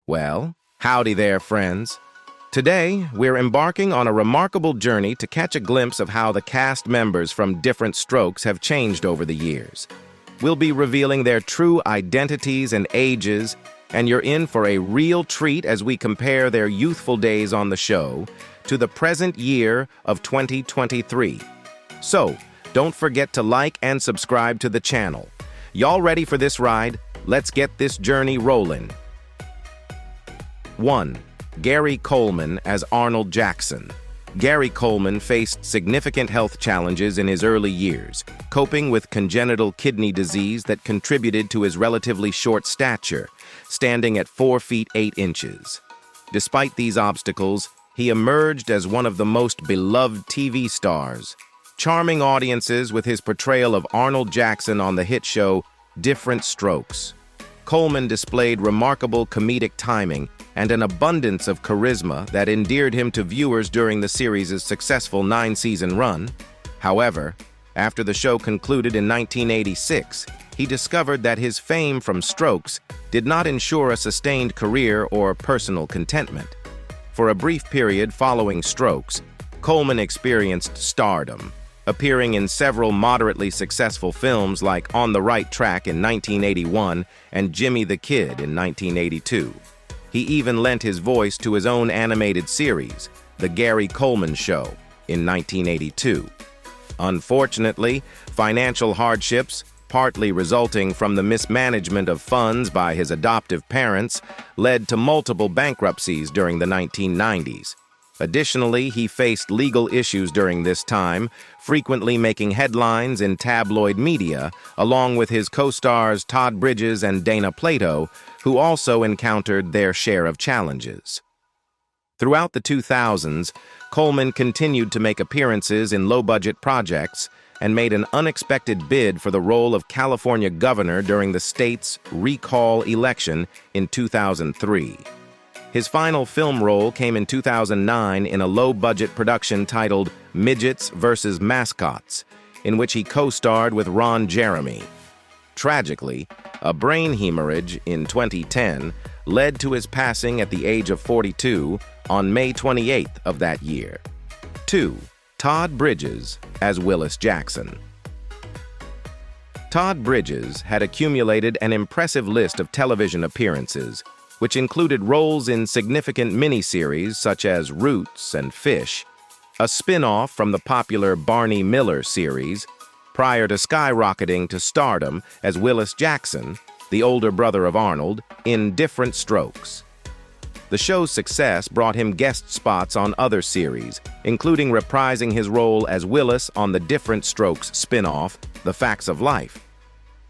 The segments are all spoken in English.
Well, howdy there, friends. Today, we're embarking on a remarkable journey to catch a glimpse of how the cast members from Diff'rent Strokes have changed over the years. We'll be revealing their true identities and ages, and you're in for a real treat as we compare their youthful days on the show to the present year of 2023. So, don't forget to like and subscribe to the channel. Y'all ready for this ride? Let's get this journey rolling. 1. Gary Coleman as Arnold Jackson. Gary Coleman faced significant health challenges in his early years, coping with congenital kidney disease that contributed to his relatively short stature, standing at 4 feet 8 inches. Despite these obstacles, he emerged as one of the most beloved TV stars, charming audiences with his portrayal of Arnold Jackson on the hit show Diff'rent Strokes. Coleman displayed remarkable comedic timing and an abundance of charisma that endeared him to viewers during the series' successful 9-season run. However, after the show concluded in 1986, he discovered that his fame from Strokes did not ensure a sustained career or personal contentment. For a brief period following Strokes, Coleman experienced stardom, appearing in several moderately successful films like On the Right Track in 1981 and Jimmy the Kid in 1982. He even lent his voice to his own animated series, The Gary Coleman Show, in 1982. Unfortunately, financial hardships, partly resulting from the mismanagement of funds by his adoptive parents, led to multiple bankruptcies during the 1990s. Additionally, he faced legal issues during this time, frequently making headlines in tabloid media, along with his co-stars Todd and Dana Plato, who also encountered their share of challenges. Throughout the 2000s, Coleman continued to make appearances in low-budget projects and made an unexpected bid for the role of California governor during the state's recall election in 2003. His final film role came in 2009 in a low-budget production titled Midgets vs. Mascots, in which he co-starred with Ron Jeremy. Tragically, a brain hemorrhage in 2010 led to his passing at the age of 42 on May 28th of that year. 2. Todd Bridges as Willis Jackson. Todd Bridges had accumulated an impressive list of television appearances, which included roles in significant miniseries such as Roots and Fish, a spin-off from the popular Barney Miller series, prior to skyrocketing to stardom as Willis Jackson, the older brother of Arnold, in Diff'rent Strokes. The show's success brought him guest spots on other series, including reprising his role as Willis on the Diff'rent Strokes spin-off, The Facts of Life.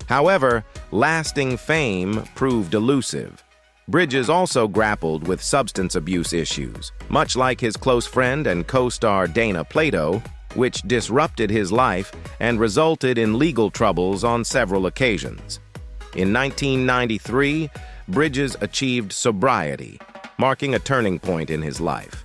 However, lasting fame proved elusive. Bridges also grappled with substance abuse issues, much like his close friend and co-star Dana Plato, which disrupted his life and resulted in legal troubles on several occasions. In 1993, Bridges achieved sobriety, marking a turning point in his life.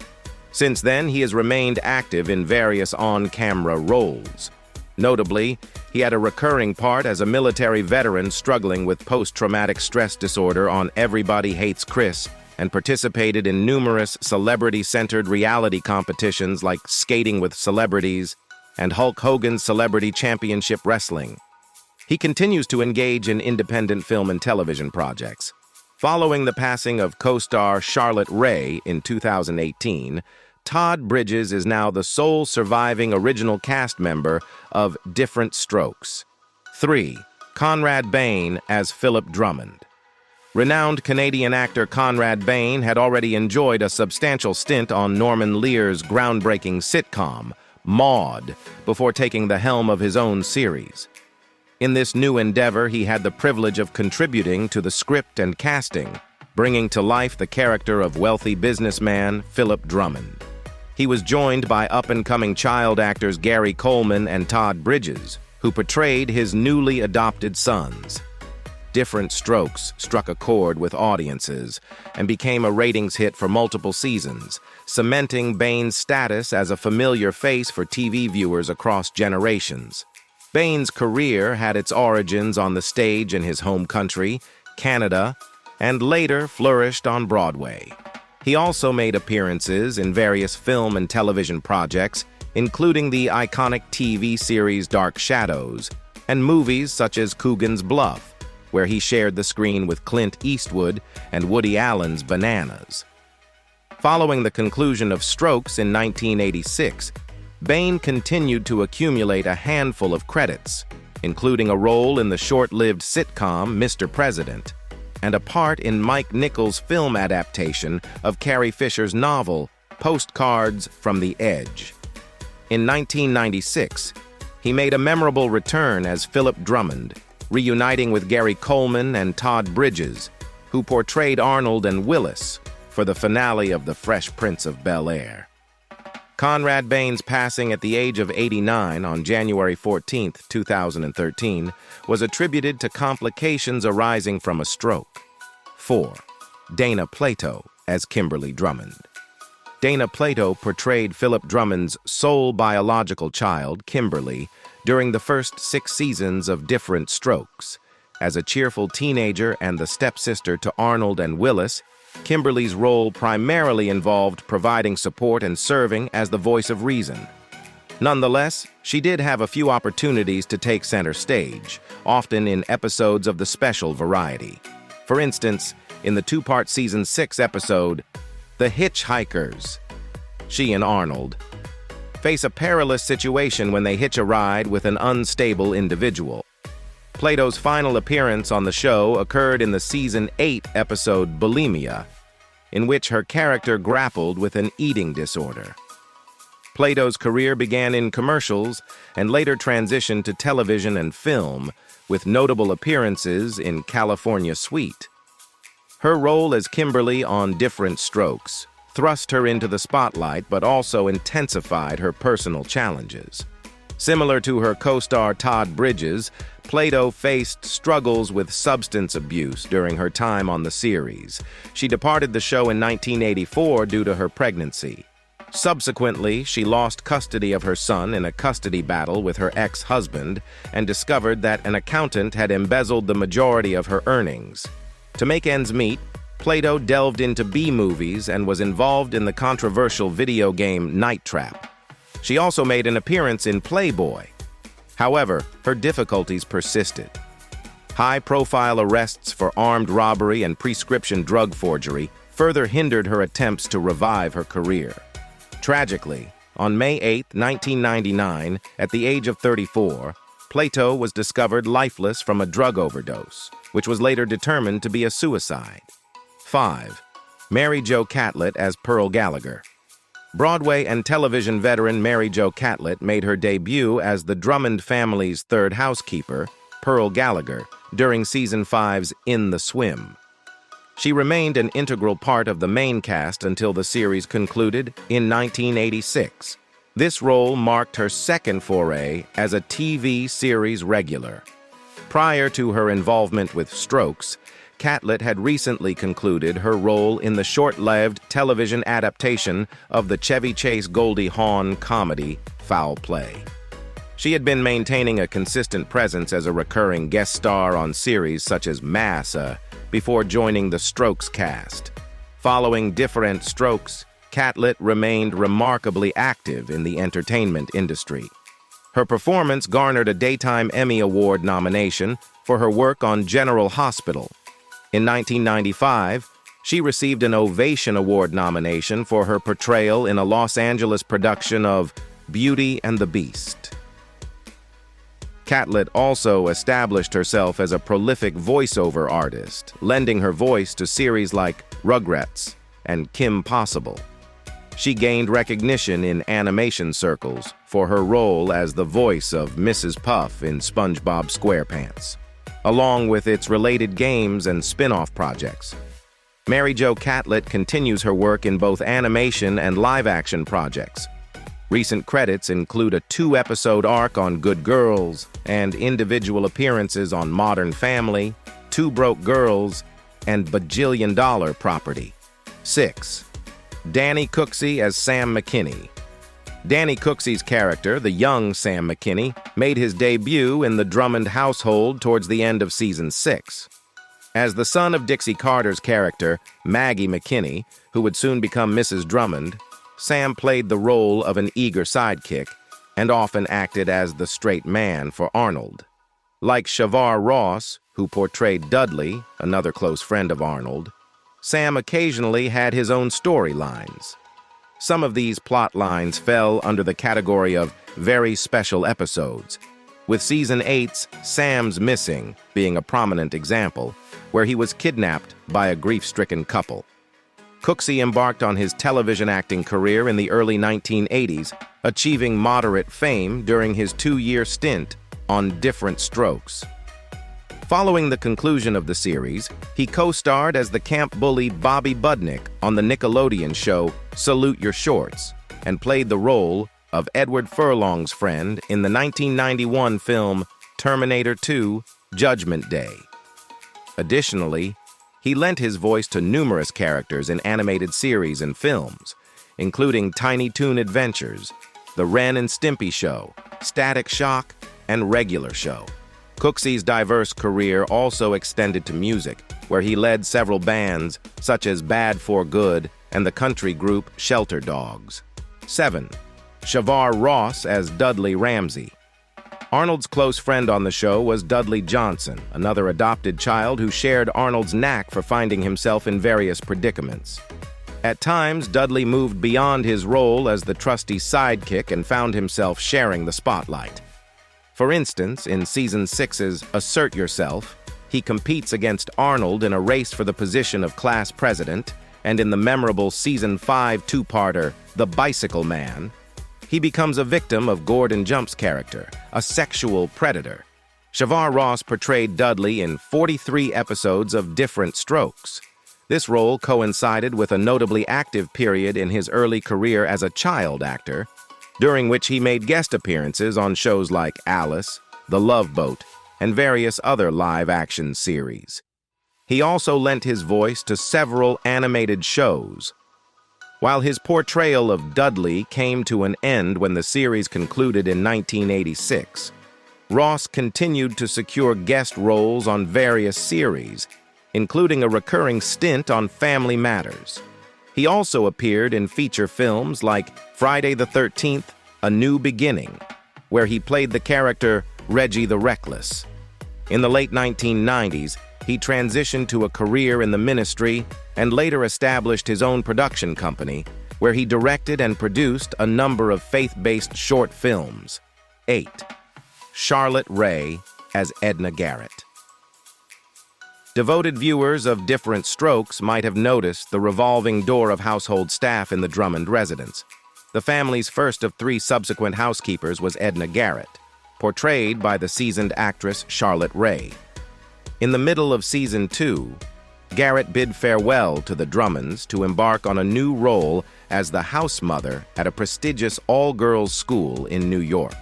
Since then, he has remained active in various on-camera roles. Notably, he had a recurring part as a military veteran struggling with post-traumatic stress disorder on Everybody Hates Chris, and participated in numerous celebrity-centered reality competitions like Skating with Celebrities and Hulk Hogan's Celebrity Championship Wrestling. He continues to engage in independent film and television projects. Following the passing of co-star Charlotte Rae in 2018, Todd Bridges is now the sole surviving original cast member of Diff'rent Strokes. 3. Conrad Bane as Philip Drummond. Renowned Canadian actor Conrad Bane had already enjoyed a substantial stint on Norman Lear's groundbreaking sitcom, Maude, before taking the helm of his own series. In this new endeavor, he had the privilege of contributing to the script and casting, bringing to life the character of wealthy businessman Philip Drummond. He was joined by up-and-coming child actors Gary Coleman and Todd Bridges, who portrayed his newly adopted sons. Diff'rent Strokes struck a chord with audiences and became a ratings hit for multiple seasons, cementing Bane's status as a familiar face for TV viewers across generations. Bane's career had its origins on the stage in his home country, Canada, and later flourished on Broadway. He also made appearances in various film and television projects, including the iconic TV series Dark Shadows, and movies such as Coogan's Bluff, where he shared the screen with Clint Eastwood and Woody Allen's Bananas. Following the conclusion of Strokes in 1986, Bane continued to accumulate a handful of credits, including a role in the short-lived sitcom Mr. President, and a part in Mike Nichols' film adaptation of Carrie Fisher's novel Postcards from the Edge. In 1996, he made a memorable return as Philip Drummond, reuniting with Gary Coleman and Todd Bridges, who portrayed Arnold and Willis for the finale of The Fresh Prince of Bel-Air. Conrad Bane's passing at the age of 89 on January 14, 2013, was attributed to complications arising from a stroke. 4. Dana Plato as Kimberly Drummond. Dana Plato portrayed Philip Drummond's sole biological child, Kimberly, during the first 6 seasons of Diff'rent Strokes. As a cheerful teenager and the stepsister to Arnold and Willis, Kimberly's role primarily involved providing support and serving as the voice of reason. Nonetheless, she did have a few opportunities to take center stage, often in episodes of the special variety. For instance, in the 2-part Season 6 episode, The Hitchhikers, she and Arnold face a perilous situation when they hitch a ride with an unstable individual. Plato's final appearance on the show occurred in the Season 8 episode Bulimia, in which her character grappled with an eating disorder. Plato's career began in commercials and later transitioned to television and film, with notable appearances in California Suite. Her role as Kimberly on Diff'rent Strokes thrust her into the spotlight but also intensified her personal challenges. Similar to her co-star Todd Bridges, Plato faced struggles with substance abuse during her time on the series. She departed the show in 1984 due to her pregnancy. Subsequently, she lost custody of her son in a custody battle with her ex-husband and discovered that an accountant had embezzled the majority of her earnings. To make ends meet, Plato delved into B-movies and was involved in the controversial video game Night Trap. She also made an appearance in Playboy. However, her difficulties persisted. High-profile arrests for armed robbery and prescription drug forgery further hindered her attempts to revive her career. Tragically, on May 8, 1999, at the age of 34, Plato was discovered lifeless from a drug overdose, which was later determined to be a suicide. 5. Mary Jo Catlet as Pearl Gallagher. Broadway and television veteran Mary Jo Catlet made her debut as the Drummond family's third housekeeper, Pearl Gallagher, during Season 5's In the Swim. She remained an integral part of the main cast until the series concluded in 1986. This role marked her second foray as a TV series regular. Prior to her involvement with Strokes, Catlet had recently concluded her role in the short-lived television adaptation of the Chevy Chase Goldie Hawn comedy Foul Play. She had been maintaining a consistent presence as a recurring guest star on series such as Massa before joining the Strokes cast. Following Diff'rent Strokes, Catlet remained remarkably active in the entertainment industry. Her performance garnered a Daytime Emmy Award nomination for her work on General Hospital. In 1995, she received an Ovation Award nomination for her portrayal in a Los Angeles production of Beauty and the Beast. Catlet also established herself as a prolific voiceover artist, lending her voice to series like Rugrats and Kim Possible. She gained recognition in animation circles for her role as the voice of Mrs. Puff in SpongeBob SquarePants, along with its related games and spin-off projects. Mary Jo Catlet continues her work in both animation and live-action projects. Recent credits include a 2-episode arc on Good Girls and individual appearances on Modern Family, Two Broke Girls, and Bajillion Dollar Property. 6. Dany Cooksey as Sam McKinny. Dany Cooksey's character, the young Sam McKinny, made his debut in the Drummond household towards the end of Season 6. As the son of Dixie Carter's character, Maggie McKinny, who would soon become Mrs. Drummond, Sam played the role of an eager sidekick and often acted as the straight man for Arnold. Like Shavar Ross, who portrayed Dudley, another close friend of Arnold, Sam occasionally had his own storylines. Some of these plot lines fell under the category of very special episodes, with Season 8's Sam's Missing being a prominent example, where he was kidnapped by a grief-stricken couple. Cooksey embarked on his television acting career in the early 1980s, achieving moderate fame during his 2-year stint on Diff'rent Strokes. Following the conclusion of the series, he co-starred as the camp bully Bobby Budnick on the Nickelodeon show Salute Your Shorts, and played the role of Edward Furlong's friend in the 1991 film Terminator 2: Judgment Day. Additionally, he lent his voice to numerous characters in animated series and films, including Tiny Toon Adventures, The Ren and Stimpy Show, Static Shock, and Regular Show. Cooksey's diverse career also extended to music, where he led several bands such as Bad for Good and the country group Shelter Dogs. 7. Shavar Ross as Dudley Ramsey. Arnold's close friend on the show was Dudley Johnson, another adopted child who shared Arnold's knack for finding himself in various predicaments. At times, Dudley moved beyond his role as the trusty sidekick and found himself sharing the spotlight. For instance, in Season 6's Assert Yourself, he competes against Arnold in a race for the position of class president, and in the memorable Season 5 two-parter, The Bicycle Man, he becomes a victim of Gordon Jump's character, a sexual predator. Shavar Ross portrayed Dudley in 43 episodes of Diff'rent Strokes. This role coincided with a notably active period in his early career as a child actor, during which he made guest appearances on shows like Alice, The Love Boat, and various other live-action series. He also lent his voice to several animated shows. While his portrayal of Dudley came to an end when the series concluded in 1986, Ross continued to secure guest roles on various series, including a recurring stint on Family Matters. He also appeared in feature films like Friday the 13th, A New Beginning, where he played the character Reggie the Reckless. In the late 1990s, he transitioned to a career in the ministry and later established his own production company, where he directed and produced a number of faith-based short films. 8. Charlotte Rae as Edna Garrett. Devoted viewers of Diff'rent Strokes might have noticed the revolving door of household staff in the Drummond residence. The family's first of 3 subsequent housekeepers was Edna Garrett, portrayed by the seasoned actress Charlotte Rae. In the middle of Season 2, Garrett bid farewell to the Drummonds to embark on a new role as the house mother at a prestigious all-girls school in New York.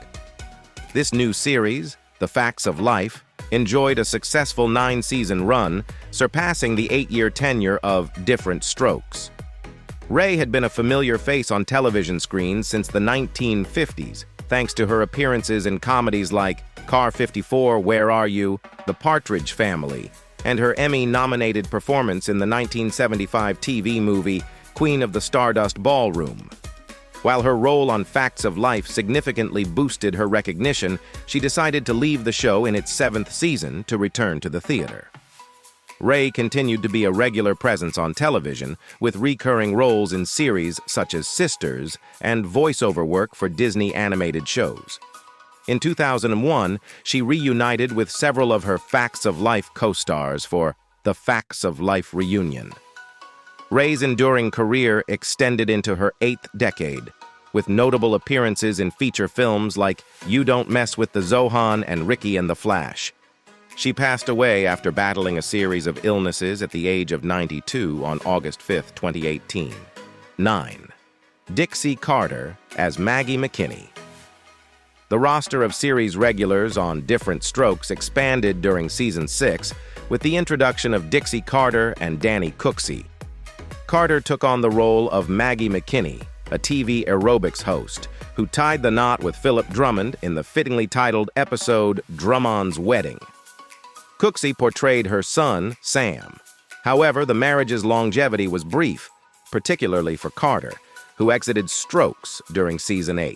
This new series, The Facts of Life, enjoyed a successful 9-season run, surpassing the 8-year tenure of Diff'rent Strokes. Rae had been a familiar face on television screens since the 1950s, thanks to her appearances in comedies like Car 54, Where Are You?, The Partridge Family, and her Emmy-nominated performance in the 1975 TV movie Queen of the Stardust Ballroom. While her role on Facts of Life significantly boosted her recognition, she decided to leave the show in its 7th season to return to the theater. Rae continued to be a regular presence on television, with recurring roles in series such as Sisters and voiceover work for Disney animated shows. In 2001, she reunited with several of her Facts of Life co-stars for the Facts of Life reunion. Rae's enduring career extended into her 8th decade, with notable appearances in feature films like You Don't Mess with the Zohan and Ricky and the Flash. She passed away after battling a series of illnesses at the age of 92 on August 5, 2018. 9. Dixie Carter as Maggie McKinny. The roster of series regulars on Diff'rent Strokes expanded during Season 6 with the introduction of Dixie Carter and Dany Cooksey. Carter took on the role of Maggie McKinny, a TV aerobics host, who tied the knot with Philip Drummond in the fittingly titled episode Drummond's Wedding. Cooksey portrayed her son, Sam. However, the marriage's longevity was brief, particularly for Carter, who exited Strokes during season 8.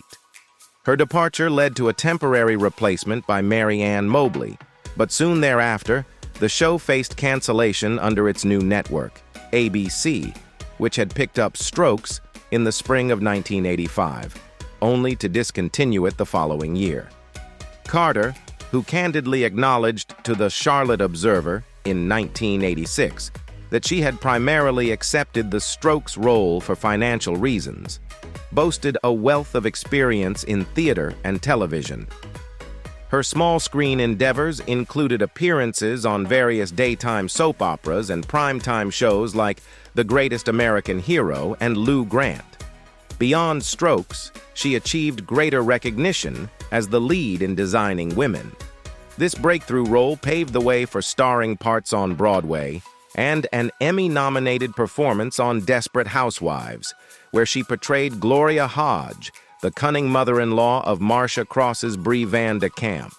Her departure led to a temporary replacement by Maryanne Mobley, but soon thereafter, the show faced cancellation under its new network, ABC, which had picked up Strokes in the spring of 1985, only to discontinue it the following year. Carter, who candidly acknowledged to the Charlotte Observer in 1986 that she had primarily accepted the Strokes role for financial reasons, boasted a wealth of experience in theater and television. Her small-screen endeavors included appearances on various daytime soap operas and primetime shows like The Greatest American Hero and Lou Grant. Beyond Strokes, she achieved greater recognition as the lead in Designing Women. This breakthrough role paved the way for starring parts on Broadway and an Emmy-nominated performance on Desperate Housewives, where she portrayed Gloria Hodge, the cunning mother-in-law of Marcia Cross's Brie Van de Camp.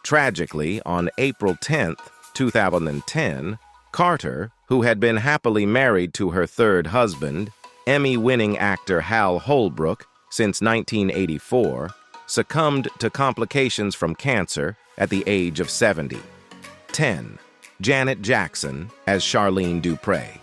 Tragically, on April 10, 2010, Carter, who had been happily married to her third husband, Emmy-winning actor Hal Holbrook, since 1984, succumbed to complications from cancer at the age of 70. 10. Janet Jackson as Charlene Dupre.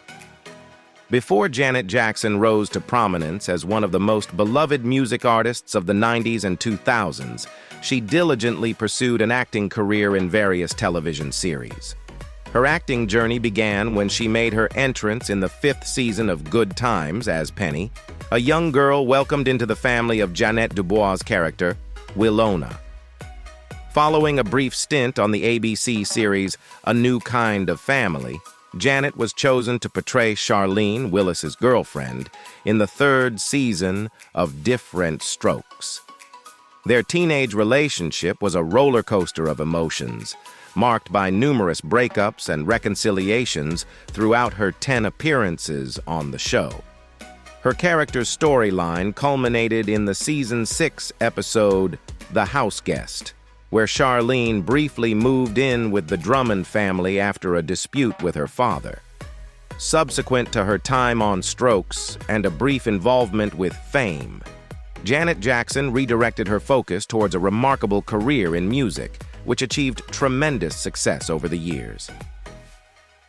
Before Janet Jackson rose to prominence as one of the most beloved music artists of the 90s and 2000s, she diligently pursued an acting career in various television series. Her acting journey began when she made her entrance in the 5th season of Good Times as Penny, a young girl welcomed into the family of Jeanette Dubois' character, Willona. Following a brief stint on the ABC series A New Kind of Family, Janet was chosen to portray Charlene, Willis's girlfriend, in the 3rd season of Diff'rent Strokes. Their teenage relationship was a roller coaster of emotions, marked by numerous breakups and reconciliations throughout her 10 appearances on the show. Her character's storyline culminated in the season 6 episode The House Guest, where Charlene briefly moved in with the Drummond family after a dispute with her father. Subsequent to her time on Strokes and a brief involvement with Fame, Janet Jackson redirected her focus towards a remarkable career in music, which achieved tremendous success over the years.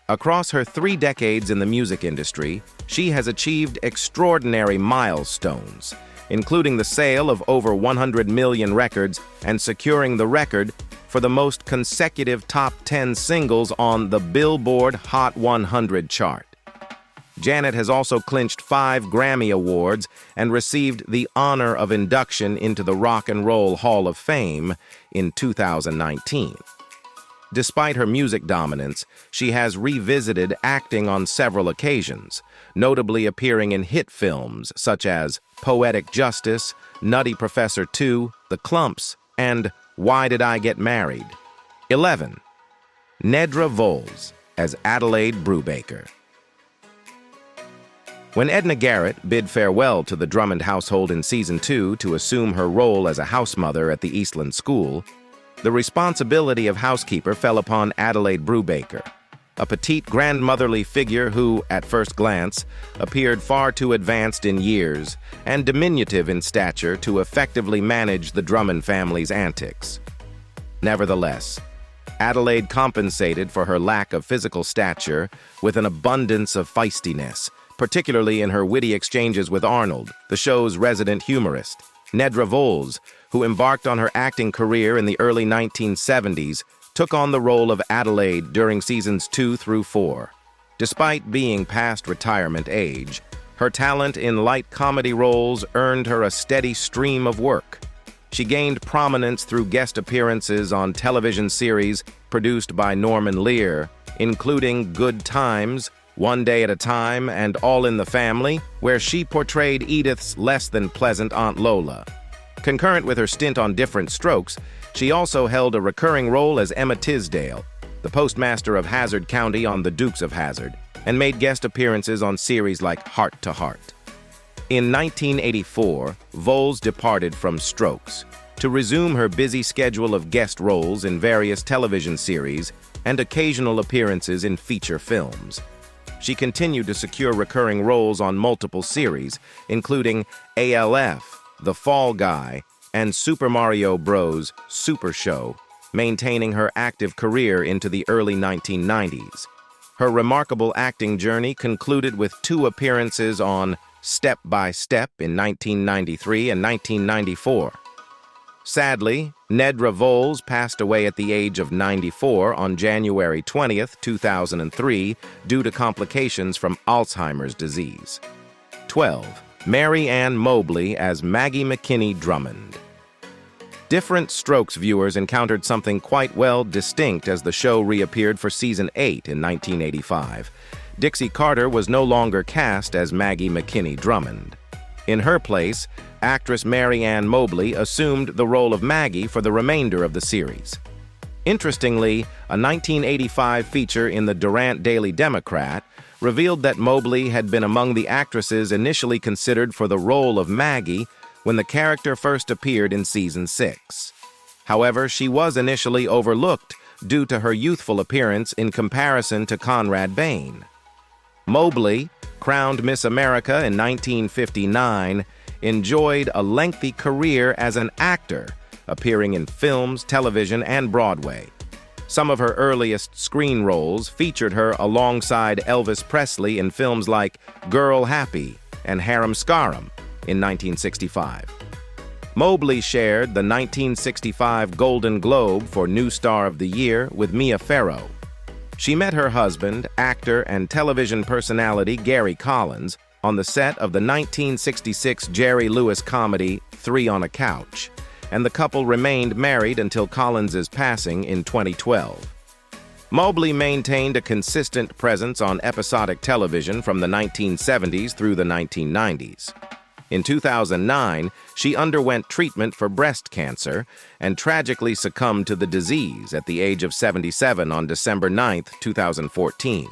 Across her 3 decades in the music industry, she has achieved extraordinary milestones, including the sale of over 100 million records and securing the record for the most consecutive top 10 singles on the Billboard Hot 100 chart. Janet has also clinched 5 Grammy Awards and received the honor of induction into the Rock and Roll Hall of Fame in 2019. Despite her music dominance, she has revisited acting on several occasions, notably appearing in hit films such as Poetic Justice, Nutty Professor 2, The Klumps, and Why Did I Get Married? 11. Nedra Voles as Adelaide Brewbaker. When Edna Garrett bid farewell to the Drummond household in Season 2 to assume her role as a house mother at the Eastland School, the responsibility of housekeeper fell upon Adelaide Brewbaker, a petite grandmotherly figure who, at first glance, appeared far too advanced in years and diminutive in stature to effectively manage the Drummond family's antics. Nevertheless, Adelaide compensated for her lack of physical stature with an abundance of feistiness, particularly in her witty exchanges with Arnold, the show's resident humorist. Nedra Voles, who embarked on her acting career in the early 1970s, took on the role of Adelaide during seasons 2 through 4. Despite being past retirement age, her talent in light comedy roles earned her a steady stream of work. She gained prominence through guest appearances on television series produced by Norman Lear, including Good Times, One Day at a Time, and All in the Family, where she portrayed Edith's less-than-pleasant Aunt Lola. Concurrent with her stint on Diff'rent Strokes, she also held a recurring role as Emma Tisdale, the postmaster of Hazard County on The Dukes of Hazzard, and made guest appearances on series like Heart to Heart. In 1984, Voles departed from Strokes, to resume her busy schedule of guest roles in various television series and occasional appearances in feature films. She continued to secure recurring roles on multiple series, including ALF, The Fall Guy, and Super Mario Bros. Super Show, maintaining her active career into the early 1990s. Her remarkable acting journey concluded with 2 appearances on Step by Step in 1993 and 1994. Sadly, Nedra Voles passed away at the age of 94 on January 20, 2003, due to complications from Alzheimer's disease. 12. Maryanne Mobley as Maggie McKinney Drummond. Diff'rent Strokes viewers encountered something quite well distinct as the show reappeared for Season 8 in 1985. Dixie Carter was no longer cast as Maggie McKinney Drummond. In her place, actress Maryanne Mobley assumed the role of Maggie for the remainder of the series. Interestingly, a 1985 feature in the Durant Daily Democrat revealed that Mobley had been among the actresses initially considered for the role of Maggie when the character first appeared in Season 6. However, she was initially overlooked due to her youthful appearance in comparison to Conrad Bane. Mobley, crowned Miss America in 1959, enjoyed a lengthy career as an actor, appearing in films, television, and Broadway. Some of her earliest screen roles featured her alongside Elvis Presley in films like Girl Happy and Harem Scarum in 1965. Mobley shared the 1965 Golden Globe for New Star of the Year with Mia Farrow. She met her husband, actor and television personality Gary Collins, on the set of the 1966 Jerry Lewis comedy 3 on a Couch, and the couple remained married until Collins's passing in 2012. Mobley maintained a consistent presence on episodic television from the 1970s through the 1990s. In 2009, she underwent treatment for breast cancer and tragically succumbed to the disease at the age of 77 on December 9, 2014.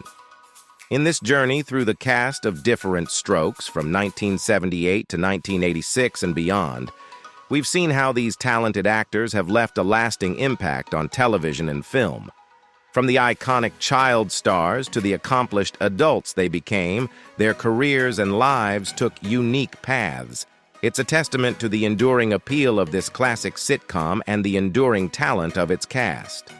In this journey through the cast of Diff'rent Strokes from 1978 to 1986 and beyond, we've seen how these talented actors have left a lasting impact on television and film. From the iconic child stars to the accomplished adults they became, their careers and lives took unique paths. It's a testament to the enduring appeal of this classic sitcom and the enduring talent of its cast.